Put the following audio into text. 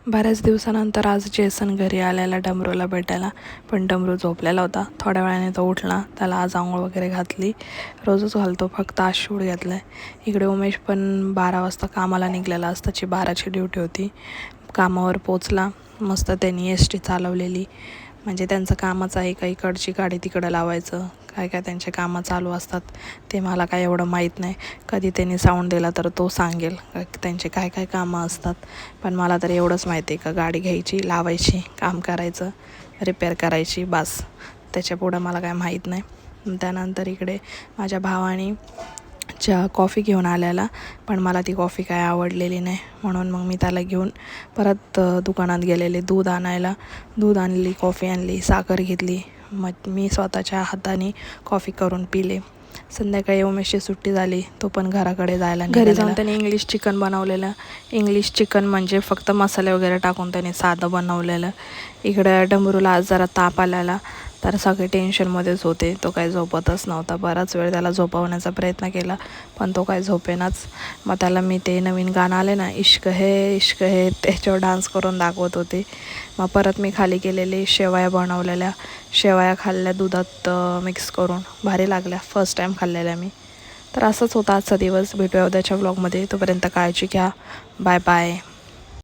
बऱ्याच दिवसानंतर आज जेसन घरी आलेला डमरूला भेटायला, पण डमरू झोपलेला होता. थोड्या वेळाने तो उठला, त्याला आज आंघोळ वगैरे घातली. रोजच घालतो, फक्त आज शूट घेतला आहे. इकडे उमेश पण 12 वाजता कामाला निघलेला आज, त्याची 12ची ड्युटी होती. कामावर पोचला, मस्त त्यांनी एस टी चालवलेली. म्हणजे त्यांचं कामच आहे का इकडची गाडी तिकडं लावायचं, काय काय त्यांचे कामं चालू असतात. ते मला काय एवढं माहीत नाही. कधी त्यांनी साऊंड दिला तर तो सांगेल त्यांचे काय काय कामं असतात. पण मला तर एवढंच माहिती आहे का गाडी घ्यायची, लावायची, काम करायचं, रिपेअर करायची, बस. त्याच्यापुढं मला काय माहीत नाही. त्यानंतर इकडे माझ्या भावाने कॉफी घेऊन आलेला, पण मला ती कॉफी काय आवडलेली नाही. म्हणून मग मी त्याला घेऊन परत दुकानात गेलेले दूध आणायला. दूध आणली, कॉफी आणली, साखर घेतली. मग मी स्वतःच्या हाताने कॉफी करून पिले. संध्याकाळी उमेशची सुट्टी झाली, तो पण घराकडे जायला घरी जाऊन त्याने इंग्लिश चिकन बनवलेलं. इंग्लिश चिकन म्हणजे फक्त मसाले वगैरे टाकून त्याने साधं बनवलेलं. इकडे डमरूला आज जरा ताप आलेला, तर सगळे टेन्शनमध्येच होते. तो काही झोपतच नव्हता. बराच वेळ त्याला झोपवण्याचा प्रयत्न केला, पण तो काही झोपेनाच. मग त्याला मी ते नवीन गाणं आले ना, इश्क है, त्याच्यावर डान्स करून दाखवत होते. मग परत मी खाली केलेले शेवया बनवलेल्या. शेवया खाल्ल्या दुधात मिक्स करून, भारी लागल्या. फर्स्ट टाईम खाल्लेल्या मी. तर असंच होता आजचा दिवस. भेटूया उद्याच्या व्लॉगमध्ये. तोपर्यंत काळजी घ्या. Bye bye.